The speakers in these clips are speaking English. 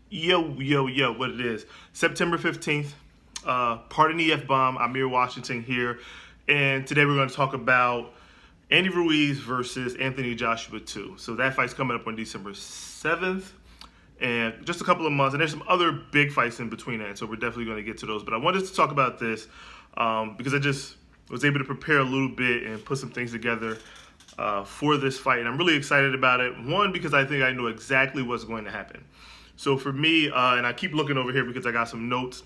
Yo, what it is. September 15th, pardon the F-bomb, Amir Washington here. And today we're going to talk about Andy Ruiz versus Anthony Joshua 2. So that fight's coming up on December 7th. And just a couple of months. And there's some other big fights in between that. So we're definitely going to get to those. But I wanted to talk about this because I just was able to prepare a little bit and put some things together for this fight. And I'm really excited about it. One, because I think I know exactly what's going to happen. So for me, and I keep looking over here because I got some notes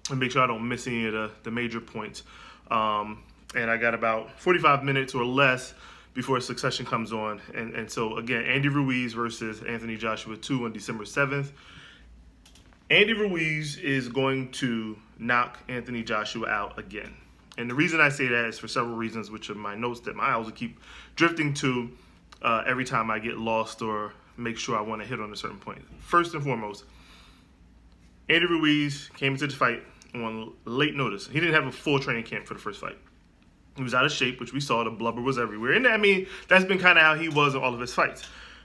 and make sure I don't miss any of the major points. And I got about 45 minutes or less before Succession comes on. And so again, Andy Ruiz versus Anthony Joshua 2 on December 7th. Andy Ruiz is going to knock Anthony Joshua out again. And the reason I say that is for several reasons, which are my notes that my eyes will keep drifting to every time I get lost or make sure I want to hit on a certain point. First and foremost, Andy Ruiz came into the fight on late notice. He didn't have a full training camp for the first fight. He was out of shape, which we saw. The blubber was everywhere. And I mean, that's been kind of how he was in all of his fights.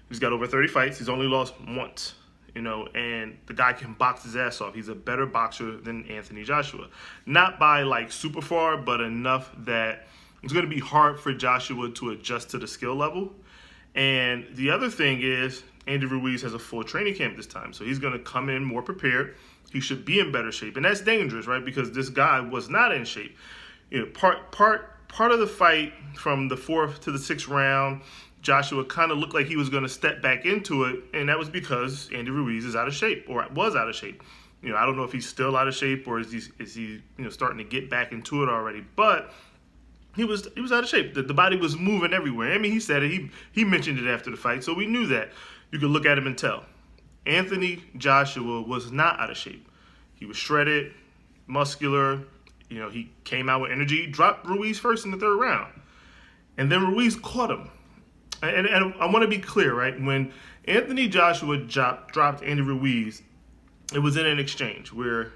He's got over 30 fights. He's only lost once, and the guy can box his ass off. He's a better boxer than Anthony Joshua. Not by like super far, but enough that it's going to be hard for Joshua to adjust to the skill level. And the other thing is, Andy Ruiz has a full training camp this time. So he's going to come in more prepared. He should be in better shape. And that's dangerous, right? Because this guy was not in shape. Part of the fight from the 4th to the 6th round, Joshua kind of looked like he was going to step back into it. And that was because Andy Ruiz is out of shape, or was out of shape. I don't know if he's still out of shape or is he starting to get back into it already. But he was out of shape. The body was moving everywhere. I mean, he said it. He mentioned it after the fight, so we knew that. You could look at him and tell. Anthony Joshua was not out of shape. He was shredded, muscular. He came out with energy. Dropped Ruiz first in the 3rd round. And then Ruiz caught him. And I want to be clear, right? When Anthony Joshua dropped Andy Ruiz, it was in an exchange where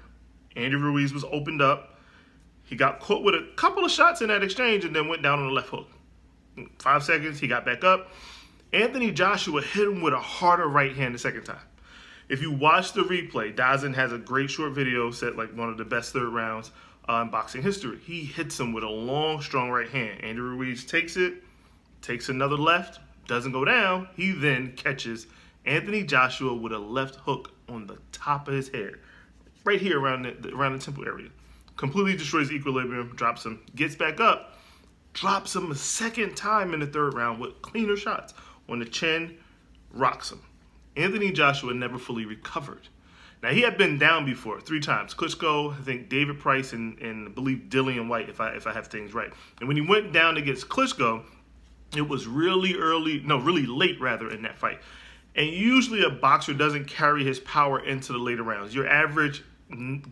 Andy Ruiz was opened up. He got caught with a couple of shots in that exchange and then went down on the left hook. 5 seconds, he got back up. Anthony Joshua hit him with a harder right hand the second time. If you watch the replay, Dazin has a great short video set like one of the best 3rd rounds in boxing history. He hits him with a long, strong right hand. Andy Ruiz takes it, takes another left, doesn't go down. He then catches Anthony Joshua with a left hook on the top of his head, right here around the temple area. Completely destroys equilibrium, drops him, gets back up, drops him a second time in the 3rd round with cleaner shots on the chin, rocks him. Anthony Joshua never fully recovered. Now, he had been down before 3 times. Klitschko, I think David Price, and I believe Dillian White, if I have things right. And when he went down against Klitschko, it was really late in that fight. And usually a boxer doesn't carry his power into the later rounds. Your average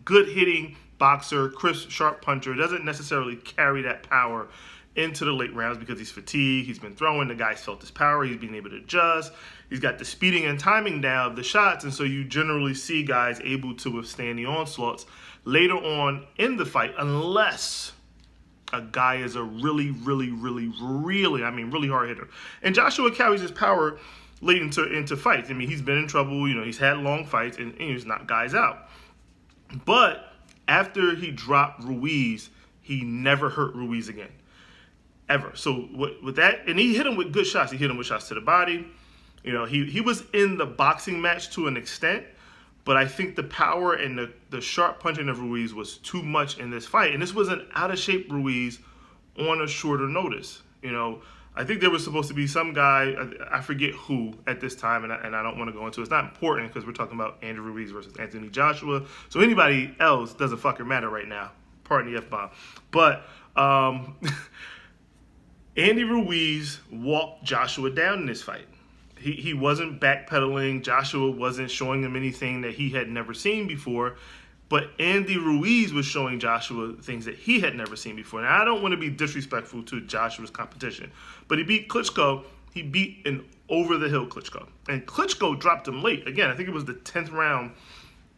good hitting boxer, crisp, sharp puncher doesn't necessarily carry that power into the late rounds because he's fatigued, he's been throwing, the guy's felt his power, he's been able to adjust, he's got the speeding and timing down of the shots, and so you generally see guys able to withstand the onslaughts later on in the fight, unless a guy is a really hard hitter. And Joshua carries his power late into fights. I mean, he's been in trouble, he's had long fights, and he's knocked guys out. But after he dropped Ruiz, he never hurt Ruiz again, ever. So with that, and he hit him with good shots. He hit him with shots to the body. He was in the boxing match to an extent, but I think the power and the sharp punching of Ruiz was too much in this fight. And this was an out-of-shape Ruiz on a shorter notice. I think there was supposed to be some guy, I forget who at this time, and I don't want to go into it. It's not important because we're talking about Andy Ruiz versus Anthony Joshua. So anybody else doesn't fucking matter right now. Pardon the F-bomb. But Andy Ruiz walked Joshua down in this fight. He wasn't backpedaling. Joshua wasn't showing him anything that he had never seen before. But Andy Ruiz was showing Joshua things that he had never seen before. Now, I don't want to be disrespectful to Joshua's competition, but he beat Klitschko. He beat an over-the-hill Klitschko. And Klitschko dropped him late. Again, I think it was the 10th round,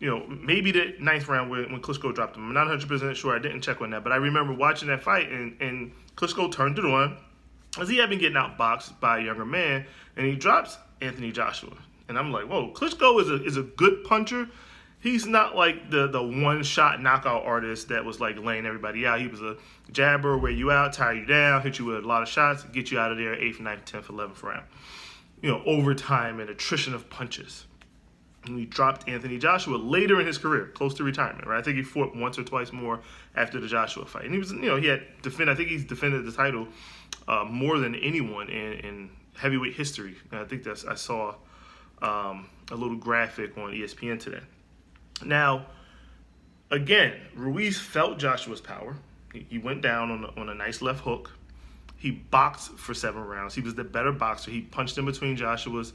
maybe the 9th round when Klitschko dropped him. I'm not 100% sure. I didn't check on that. But I remember watching that fight, and Klitschko turned it on as he had been getting outboxed by a younger man, and he drops Anthony Joshua. And I'm like, whoa, Klitschko is a good puncher. He's not like the one-shot knockout artist that was like laying everybody out. He was a jabber, wear you out, tire you down, hit you with a lot of shots, get you out of there 8th, 9th, 10th, 11th round. Overtime and attrition of punches. And he dropped Anthony Joshua later in his career, close to retirement, right? I think he fought once or twice more after the Joshua fight. And he was, he had I think he's defended the title more than anyone in heavyweight history. And I think I saw a little graphic on ESPN today. Now, again, Ruiz felt Joshua's power. He went down on a nice left hook. He boxed for 7 rounds. He was the better boxer. He punched in between Joshua's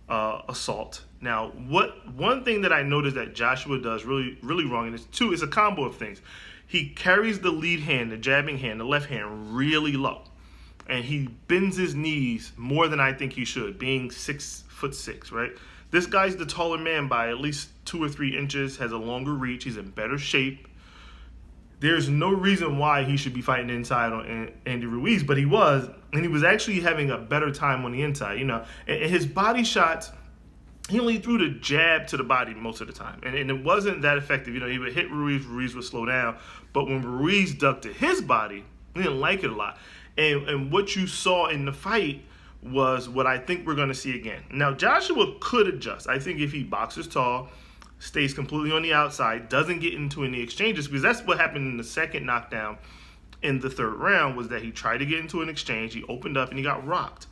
assault. Now, one thing that I noticed that Joshua does really, really wrong, and it's a combo of things. He carries the lead hand, the jabbing hand, the left hand really low. And he bends his knees more than I think he should, being 6'6", right? This guy's the taller man by at least 2 or 3 inches, has a longer reach, he's in better shape. There's no reason why he should be fighting inside on Andy Ruiz, but he was, and he was actually having a better time on the inside. And his body shots, he only threw the jab to the body most of the time, and it wasn't that effective. He would hit Ruiz would slow down, but when Ruiz ducked to his body, he didn't like it a lot. And what you saw in the fight was what I think we're going to see again. Now, Joshua could adjust. I think if he boxes tall, stays completely on the outside, doesn't get into any exchanges, because that's what happened in the second knockdown in the 3rd round, was that he tried to get into an exchange, he opened up, and he got rocked.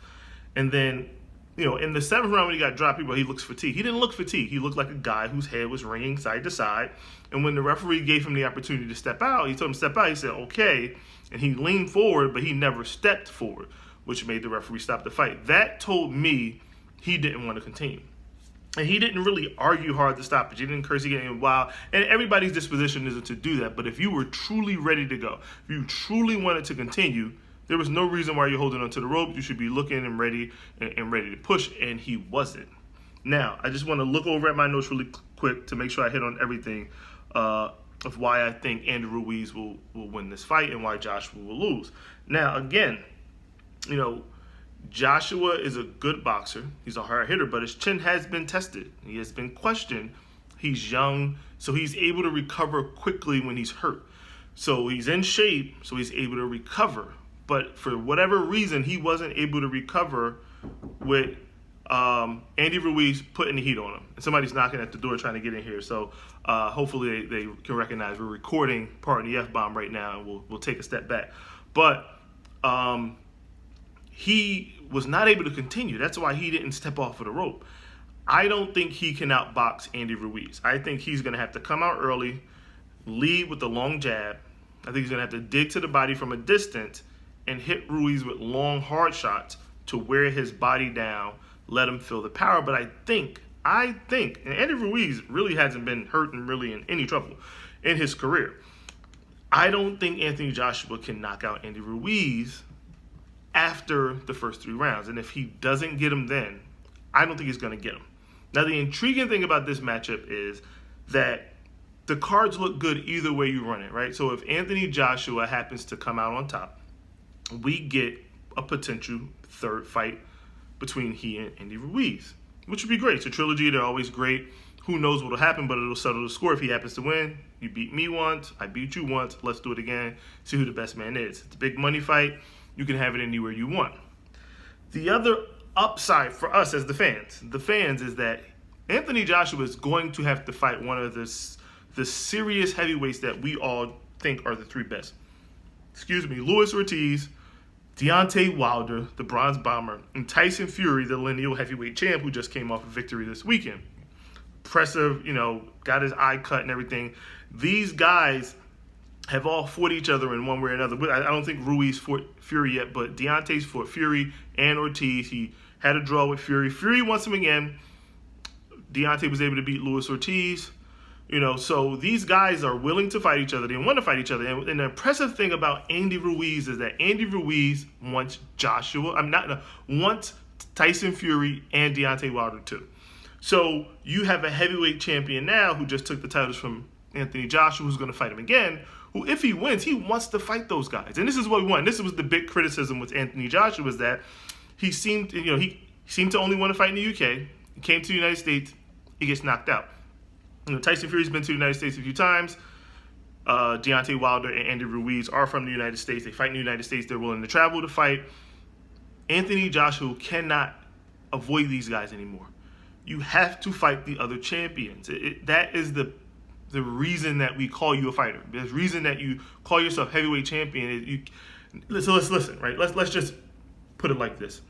And then, in the 7th round when he got dropped, he looks fatigued. He didn't look fatigued. He looked like a guy whose head was ringing side to side. And when the referee gave him the opportunity to step out, he told him to step out. He said, okay. And he leaned forward, but he never stepped forward, which made the referee stop the fight. That told me he didn't want to continue. And he didn't really argue hard to stop it. He didn't curse, he didn't wild. And everybody's disposition isn't to do that. But if you were truly ready to go, if you truly wanted to continue, there was no reason why you're holding onto the rope. You should be looking and ready to push, and he wasn't. Now, I just want to look over at my notes really quick to make sure I hit on everything of why I think Andy Ruiz will win this fight and why Joshua will lose. Now, again, Joshua is a good boxer. He's a hard hitter, but his chin has been tested. He has been questioned. He's young, so he's able to recover quickly when he's hurt. So he's in shape, so he's able to recover. But for whatever reason, he wasn't able to recover with Andy Ruiz putting the heat on him. And somebody's knocking at the door trying to get in here. So hopefully they can recognize we're recording part of the F-bomb right now, and we'll take a step back. But he was not able to continue. That's why he didn't step off of the rope. I don't think he can outbox Andy Ruiz. I think he's going to have to come out early, lead with the long jab. I think he's going to have to dig to the body from a distance and hit Ruiz with long, hard shots to wear his body down, let him feel the power. But I think, and Andy Ruiz really hasn't been hurt and really in any trouble in his career. I don't think Anthony Joshua can knock out Andy Ruiz after the first 3 rounds. And if he doesn't get him then, I don't think he's going to get him. Now, the intriguing thing about this matchup is that the cards look good either way you run it, right? So if Anthony Joshua happens to come out on top, we get a potential 3rd fight between he and Andy Ruiz, which would be great. It's a trilogy. They're always great. Who knows what will happen, but it'll settle the score if he happens to win. You beat me once, I beat you once. Let's do it again. See who the best man is. It's a big money fight. You can have it anywhere you want. The other upside for us as the fans is that Anthony Joshua is going to have to fight one of the serious heavyweights that we all think are the 3 best. Luis Ortiz, Deontay Wilder, the Bronze Bomber, and Tyson Fury, the lineal heavyweight champ who just came off a victory this weekend. Impressive, got his eye cut and everything. These guys have all fought each other in one way or another. I don't think Ruiz fought Fury yet, but Deontay's fought Fury and Ortiz. He had a draw with Fury. Fury wants him again. Deontay was able to beat Luis Ortiz. So these guys are willing to fight each other. They want to fight each other. And the impressive thing about Andy Ruiz is that Andy Ruiz wants wants Tyson Fury and Deontay Wilder too. So you have a heavyweight champion now who just took the titles from Anthony Joshua, who's going to fight him again, who, if he wins, he wants to fight those guys. And this is what we want. This was the big criticism with Anthony Joshua, is that he seemed to only want to fight in the UK. He came to the United States, he gets knocked out. Tyson Fury's been to the United States a few times. Deontay Wilder and Andy Ruiz are from the United States. They fight in the United States. They're willing to travel to fight. Anthony Joshua cannot avoid these guys anymore. You have to fight the other champions. That is the reason that we call you a fighter. The reason that you call yourself heavyweight champion. So let's listen, right? Let's just put it like this.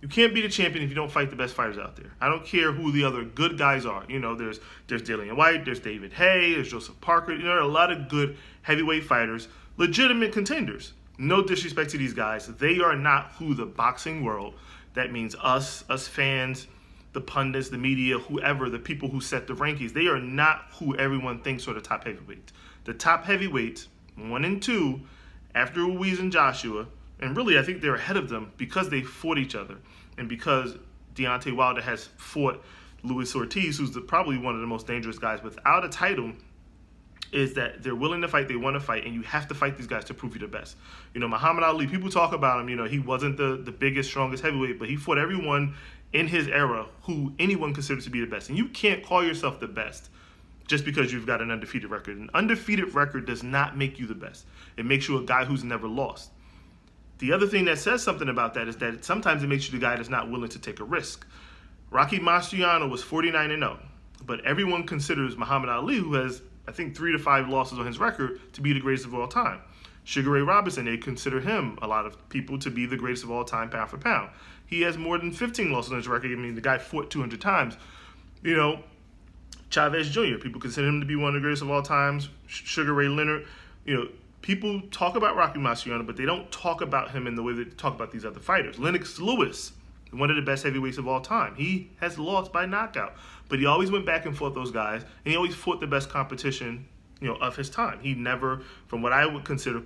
You can't be the champion if you don't fight the best fighters out there. I don't care who the other good guys are. There's Dillian White, there's David Haye, there's Joseph Parker. There are a lot of good heavyweight fighters, legitimate contenders. No disrespect to these guys. They are not who the boxing world, that means us fans, the pundits, the media, whoever, the people who set the rankings, they are not who everyone thinks are the top heavyweights. The top heavyweights, 1 and 2, after Ruiz and Joshua, and really I think they're ahead of them because they fought each other and because Deontay Wilder has fought Luis Ortiz, who's probably one of the most dangerous guys without a title, is that they're willing to fight, they want to fight, and you have to fight these guys to prove you're the best. Muhammad Ali, people talk about him, he wasn't the biggest, strongest heavyweight, but he fought everyone in his era who anyone considers to be the best. And you can't call yourself the best just because you've got an undefeated record. An undefeated record does not make you the best. It makes you a guy who's never lost. The other thing that says something about that is that sometimes it makes you the guy that's not willing to take a risk. Rocky Marciano was 49-0, but everyone considers Muhammad Ali, who has, I think, 3 to 5 losses on his record, to be the greatest of all time. Sugar Ray Robinson, they consider him, a lot of people, to be the greatest of all time, pound for pound. He has more than 15 losses on his record. I mean, the guy fought 200 times. Chavez Jr., people consider him to be one of the greatest of all times. Sugar Ray Leonard, people talk about Rocky Marciano, but they don't talk about him in the way they talk about these other fighters. Lennox Lewis, one of the best heavyweights of all time. He has lost by knockout, but he always went back and fought those guys, and he always fought the best competition, of his time. He never, from what I would consider,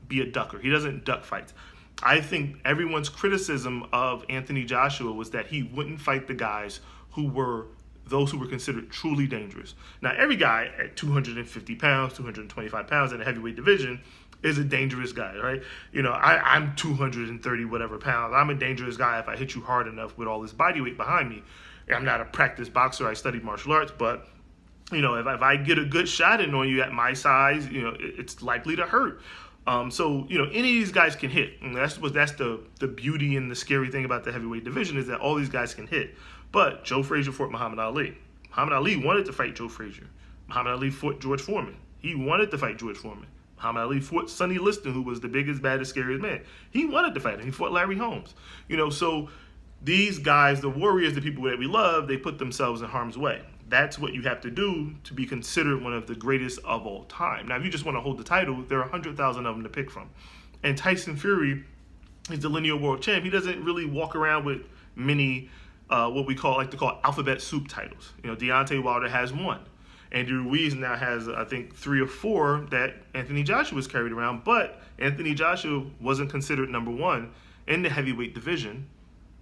be a ducker. He doesn't duck fights. I think everyone's criticism of Anthony Joshua was that he wouldn't fight the guys who were those who were considered truly dangerous. Now, every guy at 250 pounds, 225 pounds in the heavyweight division is a dangerous guy, right? I'm 230 whatever pounds. I'm a dangerous guy if I hit you hard enough with all this body weight behind me. I'm not a practiced boxer. I studied martial arts, but if I get a good shot in on you at my size, it's likely to hurt. So any of these guys can hit. And that's the beauty and the scary thing about the heavyweight division is that all these guys can hit. But Joe Frazier fought Muhammad Ali. Muhammad Ali wanted to fight Joe Frazier. Muhammad Ali fought George Foreman. He wanted to fight George Foreman. Muhammad Ali fought Sonny Liston, who was the biggest, baddest, scariest man. He wanted to fight him. He fought Larry Holmes. So these guys, the warriors, the people that we love, they put themselves in harm's way. That's what you have to do to be considered one of the greatest of all time. Now, if you just want to hold the title, there are 100,000 of them to pick from. And Tyson Fury is the lineal world champ. He doesn't really walk around with many, what we like to call alphabet soup titles. Deontay Wilder has 1. Andy Ruiz now has, I think, 3 or 4 that Anthony Joshua was carried around. But Anthony Joshua wasn't considered number 1 in the heavyweight division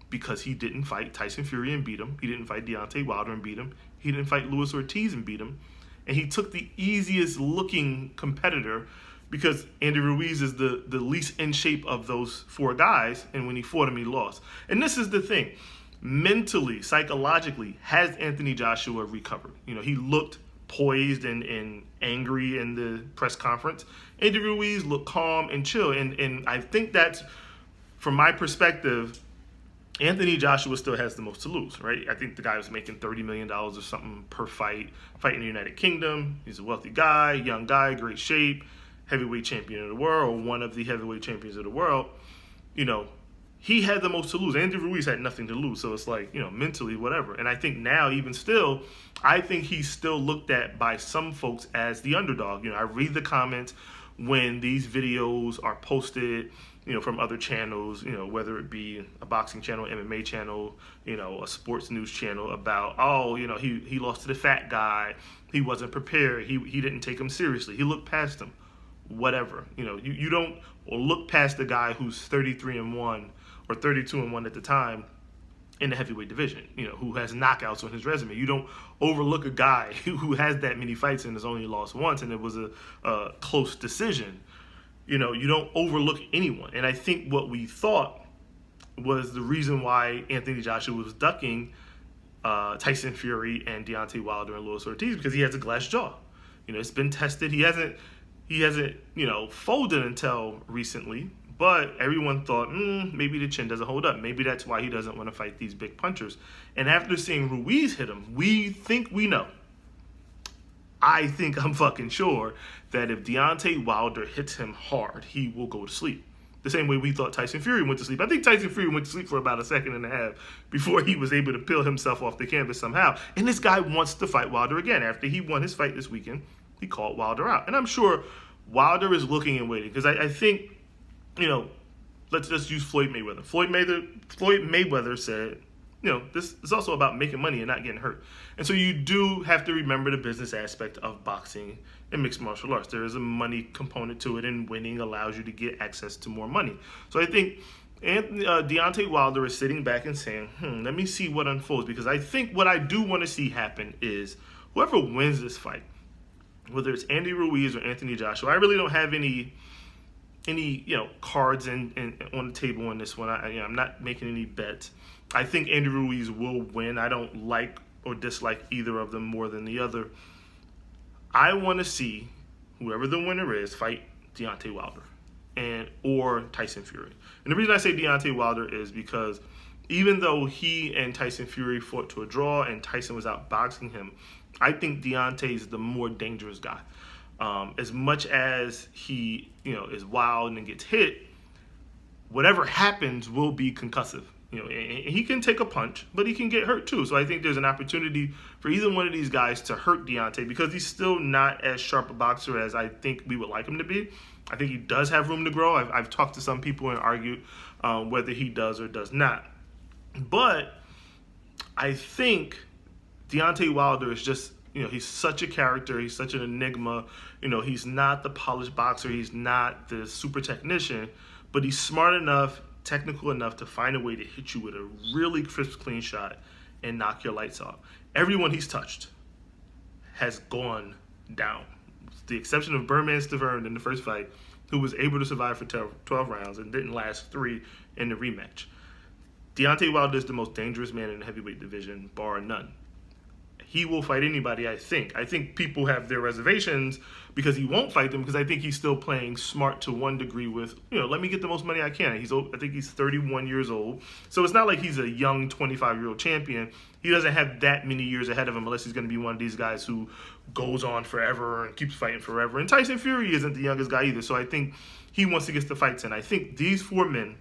because he didn't fight Tyson Fury and beat him. He didn't fight Deontay Wilder and beat him. He didn't fight Luis Ortiz and beat him. And he took the easiest looking competitor because Andy Ruiz is the least in shape of those 4 guys. And when he fought him, he lost. And this is the thing. Mentally, psychologically, has Anthony Joshua recovered? He looked poised and angry in the press conference. Andy Ruiz looked calm and chill. And I think that's, from my perspective, Anthony Joshua still has the most to lose, right? I think the guy was making $30 million or something per fight in the United Kingdom. He's a wealthy guy, young guy, great shape, heavyweight champion of the world, or one of the heavyweight champions of the world. He had the most to lose. Andy Ruiz had nothing to lose. So it's like, mentally, whatever. And I think now, even still, I think he's still looked at by some folks as the underdog. I read the comments when these videos are posted, from other channels, whether it be a boxing channel, MMA channel, a sports news channel about, he lost to the fat guy. He wasn't prepared. He didn't take him seriously. He looked past him. Whatever. You don't look past the guy who's 33-1 or 32-1 at the time in the heavyweight division, who has knockouts on his resume. You don't overlook a guy who has that many fights and has only lost once and it was a close decision. You don't overlook anyone. And I think what we thought was the reason why Anthony Joshua was ducking Tyson Fury and Deontay Wilder and Luis Ortiz because he has a glass jaw. It's been tested. He hasn't folded until recently. But everyone thought, maybe the chin doesn't hold up. Maybe that's why he doesn't want to fight these big punchers. And after seeing Ruiz hit him, we think we know. I think I'm fucking sure that if Deontay Wilder hits him hard, he will go to sleep. The same way we thought Tyson Fury went to sleep. I think Tyson Fury went to sleep for about a second and a half before he was able to peel himself off the canvas somehow. And this guy wants to fight Wilder again. After he won his fight this weekend, he called Wilder out. And I'm sure Wilder is looking and waiting because I think, let's just use Floyd Mayweather. Floyd Mayweather said, this is also about making money and not getting hurt. And so you do have to remember the business aspect of boxing and mixed martial arts. There is a money component to it, and winning allows you to get access to more money. So I think Deontay Wilder is sitting back and saying, let me see what unfolds. Because I think what I do want to see happen is whoever wins this fight, whether it's Andy Ruiz or Anthony Joshua, I really don't have any cards on the table on this one. I'm not making any bets. I think Andy Ruiz will win. I don't like or dislike either of them more than the other. I want to see whoever the winner is fight Deontay Wilder or Tyson Fury. And the reason I say Deontay Wilder is because even though he and Tyson Fury fought to a draw and Tyson was out boxing him, I think Deontay is the more dangerous guy. As much as he, is wild and gets hit, whatever happens will be concussive. He can take a punch, but he can get hurt too. So I think there's an opportunity for either one of these guys to hurt Deontay because he's still not as sharp a boxer as I think we would like him to be. I think he does have room to grow. I've talked to some people and argued whether he does or does not. But I think Deontay Wilder is just, he's such a character. He's such an enigma. He's not the polished boxer. He's not the super technician, but he's smart enough, technical enough to find a way to hit you with a really crisp, clean shot and knock your lights off. Everyone he's touched has gone down. With the exception of Birdman Stavern in the first fight, who was able to survive for 12 rounds and didn't last 3 in the rematch. Deontay Wilder is the most dangerous man in the heavyweight division, bar none. He will fight anybody, I think. I think people have their reservations because he won't fight them because I think he's still playing smart to one degree with, let me get the most money I can. I think he's 31 years old. So it's not like he's a young 25-year-old champion. He doesn't have that many years ahead of him unless he's going to be one of these guys who goes on forever and keeps fighting forever. And Tyson Fury isn't the youngest guy either. So I think he wants to get the fights in. I think these 4 men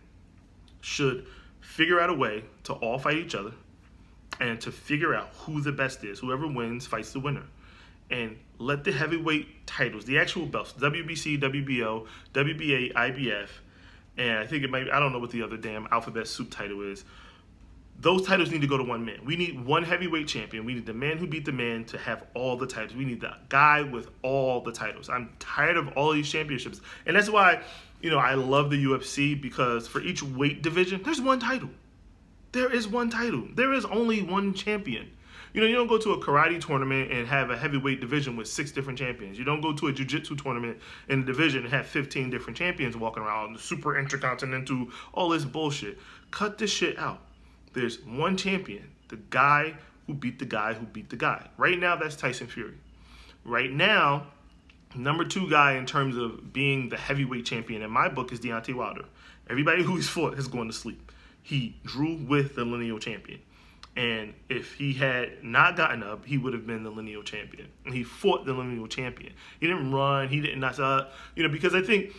should figure out a way to all fight each other and to figure out who the best is. Whoever wins fights the winner. And let the heavyweight titles, the actual belts, WBC, WBO, WBA, IBF, and I think I don't know what the other damn alphabet soup title is. Those titles need to go to one man. We need one heavyweight champion. We need the man who beat the man to have all the titles. We need the guy with all the titles. I'm tired of all these championships. And that's why, I love the UFC because for each weight division, there's one title. There is one title. There is only one champion. You don't go to a karate tournament and have a heavyweight division with 6 different champions. You don't go to a jiu-jitsu tournament in a division and have 15 different champions walking around, super intercontinental, all this bullshit. Cut this shit out. There's one champion, the guy who beat the guy who beat the guy. Right now, that's Tyson Fury. Right now, number 2 guy in terms of being the heavyweight champion in my book is Deontay Wilder. Everybody who he's fought has gone to sleep. He drew with the lineal champion. And if he had not gotten up, he would have been the lineal champion. And he fought the lineal champion. He didn't run. He didn't, because I think,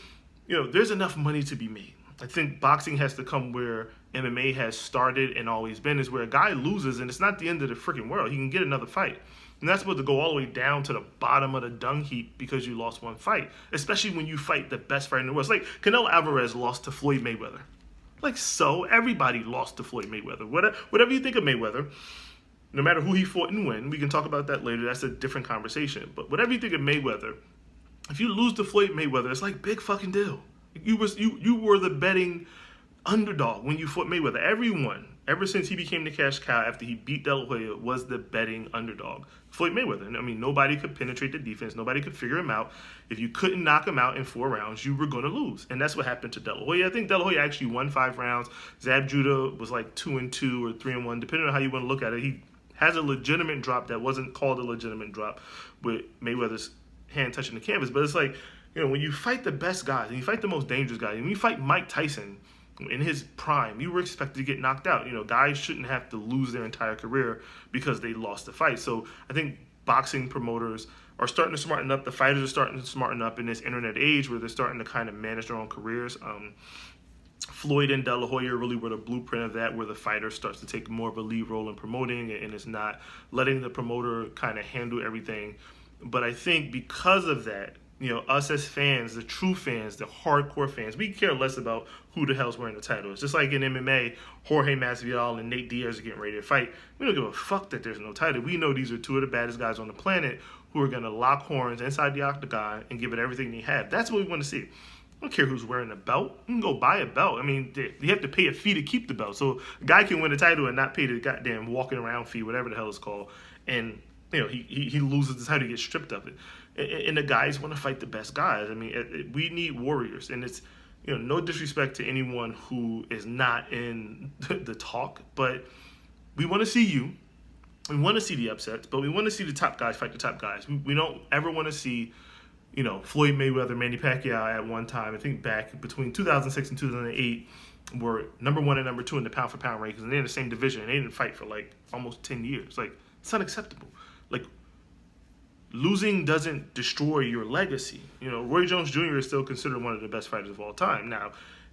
there's enough money to be made. I think boxing has to come where MMA has started and always been, is where a guy loses and it's not the end of the freaking world. He can get another fight. And that's supposed to go all the way down to the bottom of the dung heap because you lost one fight, especially when you fight the best fighter in the world. It's like Canelo Alvarez lost to Floyd Mayweather. Everybody lost to Floyd Mayweather. Whatever you think of Mayweather, no matter who he fought and when, we can talk about that later. That's a different conversation. But whatever you think of Mayweather, if you lose to Floyd Mayweather, it's like big fucking deal. You were the betting underdog when you fought Mayweather. Everyone, ever since he became the cash cow after he beat De La Hoya, was the betting underdog. Floyd Mayweather. Nobody could penetrate the defense. Nobody could figure him out. If you couldn't knock him out in 4 rounds, you were going to lose. And that's what happened to De La Hoya. I think De La Hoya actually won 5 rounds. Zab Judah was like 2-2 or 3-1, depending on how you want to look at it. has a legitimate drop that wasn't called a legitimate drop with Mayweather's hand touching the canvas. But it's like, when you fight the best guys and you fight the most dangerous guys, and when you fight Mike Tyson in his prime, you were expected to get knocked out. Guys shouldn't have to lose their entire career because they lost the fight. So I think boxing promoters are starting to smarten up. The fighters are starting to smarten up in this internet age where they're starting to kind of manage their own careers. Floyd and De La Hoya really were the blueprint of that, where the fighter starts to take more of a lead role in promoting and it's not letting the promoter kind of handle everything. But I think because of that, us as fans, the true fans, the hardcore fans, we care less about who the hell's wearing the title. It's just like in MMA, Jorge Masvidal and Nate Diaz are getting ready to fight. We don't give a fuck that there's no title. We know these are two of the baddest guys on the planet who are going to lock horns inside the octagon and give it everything they have. That's what we want to see. I don't care who's wearing a belt. You can go buy a belt. I mean, you have to pay a fee to keep the belt. So a guy can win a title and not pay the goddamn walking around fee, whatever the hell it's called. And, he loses the title, he gets stripped of it. And the guys want to fight the best guys. I mean, we need warriors. And it's, no disrespect to anyone who is not in the talk, but we want to see you. We want to see the upsets, but we want to see the top guys fight the top guys. We don't ever want to see, Floyd Mayweather, Manny Pacquiao at one time. I think back between 2006 and 2008 were number 1 and number 2 in the pound for pound rankings, and they're in the same division, and they didn't fight for like almost 10 years. Like, it's unacceptable. Like, losing doesn't destroy your legacy. Roy Jones Jr. is still considered one of the best fighters of all time. Now,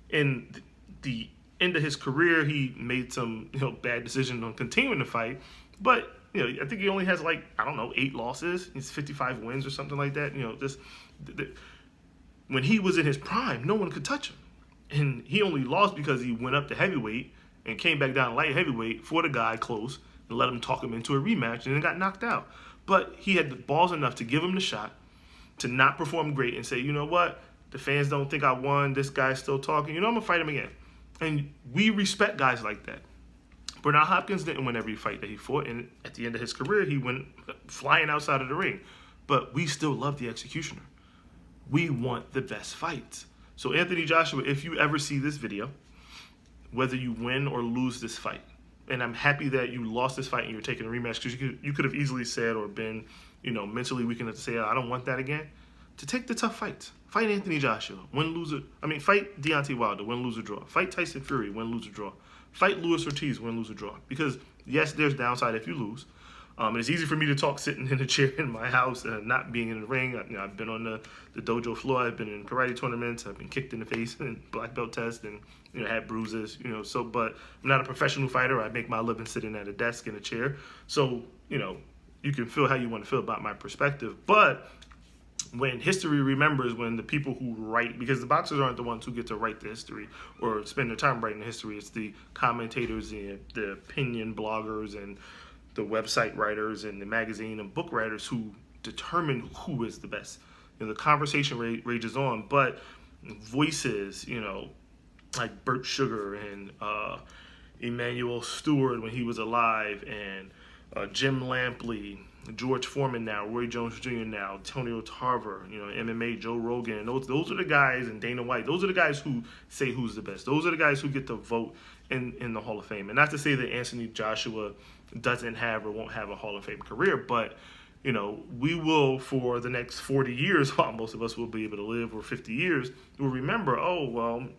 in the end of his career, he made some bad decisions on continuing to fight, but I think he only has 8 losses. He's 55 wins or something like that. When he was in his prime, no one could touch him, and he only lost because he went up to heavyweight and came back down to light heavyweight for the guy close and let him talk him into a rematch, and then got knocked out. But he had the balls enough to give him the shot, to not perform great and say, you know what, the fans don't think I won, this guy's still talking, I'm going to fight him again. And we respect guys like that. Bernard Hopkins didn't win every fight that he fought, and at the end of his career, he went flying outside of the ring. But we still love the executioner. We want the best fights. So Anthony Joshua, if you ever see this video, whether you win or lose this fight, and I'm happy that you lost this fight and you're taking a rematch, because you could have easily said or been, mentally weak enough to say, I don't want that again. To take the tough fights. Fight Anthony Joshua, win, lose, fight Deontay Wilder, win, lose, or draw. Fight Tyson Fury, win, lose, or draw. Fight Luis Ortiz, win, lose, or draw. Because, yes, there's downside if you lose. And it's easy for me to talk sitting in a chair in my house and not being in the ring. I've been on the dojo floor. I've been in karate tournaments. I've been kicked in the face in black belt tests and, had bruises, but I'm not a professional fighter. I make my living sitting at a desk in a chair. So, you can feel how you want to feel about my perspective. But when history remembers, when the people who write, because the boxers aren't the ones who get to write the history or spend their time writing the history, it's the commentators and the opinion bloggers and the website writers and the magazine and book writers who determine who is the best. The conversation rages on, but voices, like Burt Sugar and Emmanuel Stewart when he was alive, and Jim Lampley, George Foreman now, Roy Jones Jr. now, Antonio Tarver, MMA, Joe Rogan. Those are the guys, and Dana White. Those are the guys who say who's the best. Those are the guys who get to vote in the Hall of Fame. And not to say that Anthony Joshua doesn't have or won't have a Hall of Fame career, but we will, for the next 40 years, while most of us will be able to live, or 50 years, we'll remember,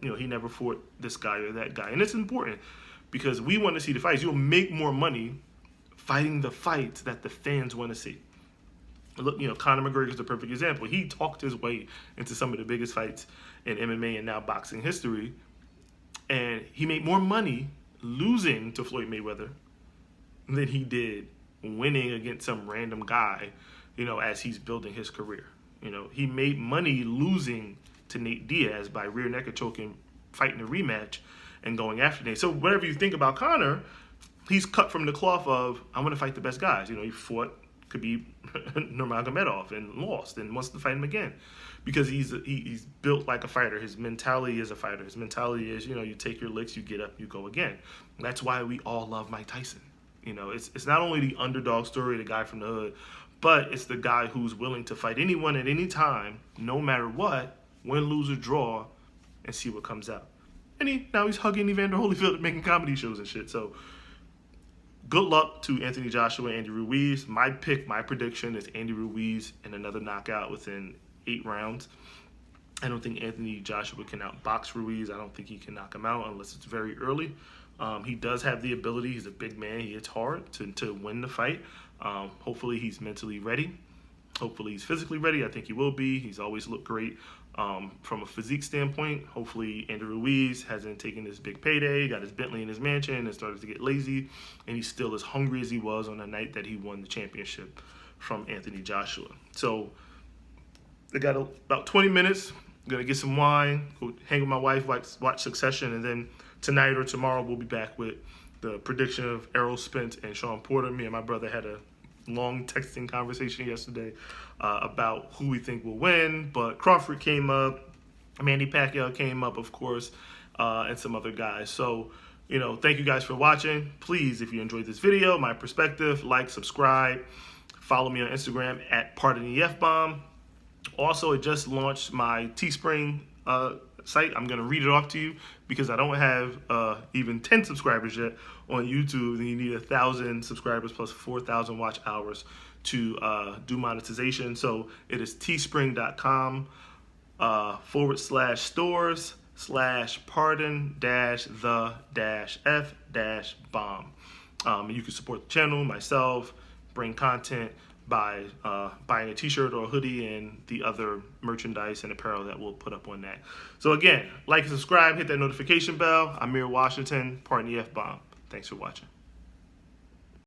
he never fought this guy or that guy. And it's important because we want to see the fights. You'll make more money fighting the fights that the fans want to see. Look, Conor McGregor is a perfect example. He talked his way into some of the biggest fights in MMA and now boxing history, and he made more money losing to Floyd Mayweather than he did winning against some random guy, as he's building his career. He made money losing to Nate Diaz by rear naked choking, fighting a rematch, and going after Nate. So whatever you think about Conor, he's cut from the cloth of, I'm going to fight the best guys. He fought Khabib Nurmagomedov and lost and wants to fight him again because he's built like a fighter. His mentality is a fighter. His mentality is, you take your licks, you get up, you go again. That's why we all love Mike Tyson. It's not only the underdog story, the guy from the hood, but it's the guy who's willing to fight anyone at any time, no matter what, win, lose, or draw, and see what comes out. And now he's hugging Evander Holyfield and making comedy shows and shit. So good luck to Anthony Joshua and Andy Ruiz. My prediction is Andy Ruiz in another knockout within 8 rounds. I don't think Anthony Joshua can outbox Ruiz. I don't think he can knock him out unless it's very early. He does have the ability. He's a big man. He hits hard to win the fight. Hopefully he's mentally ready. Hopefully he's physically ready. I think he will be. He's always looked great from a physique standpoint. Hopefully Andy Ruiz hasn't taken this big payday, got his Bentley in his mansion, and started to get lazy, and he's still as hungry as he was on the night that he won the championship from Anthony Joshua. So I got about 20 minutes. I'm going to get some wine, go hang with my wife, watch Succession, and then tonight or tomorrow we'll be back with the prediction of Errol Spence and Sean Porter. Me and my brother had a long texting conversation yesterday about who we think will win, but Crawford came up, Manny Pacquiao came up, of course, and some other guys. So, thank you guys for watching. Please, if you enjoyed this video, my perspective, like, subscribe, follow me on Instagram at PardonTheFBomb. Also, I just launched my Teespring site. I'm going to read it off to you because I don't have even 10 subscribers yet on YouTube, and you need 1,000 subscribers plus 4,000 watch hours to do monetization. So it is teespring.com /stores/pardon-the-f-bomb. You can support the channel, myself, bring content by buying a t-shirt or a hoodie and the other merchandise and apparel that we'll put up on that. So again, like and subscribe, hit that notification bell. I'm Amir Washington, Pardon the F-Bomb. Thanks for watching.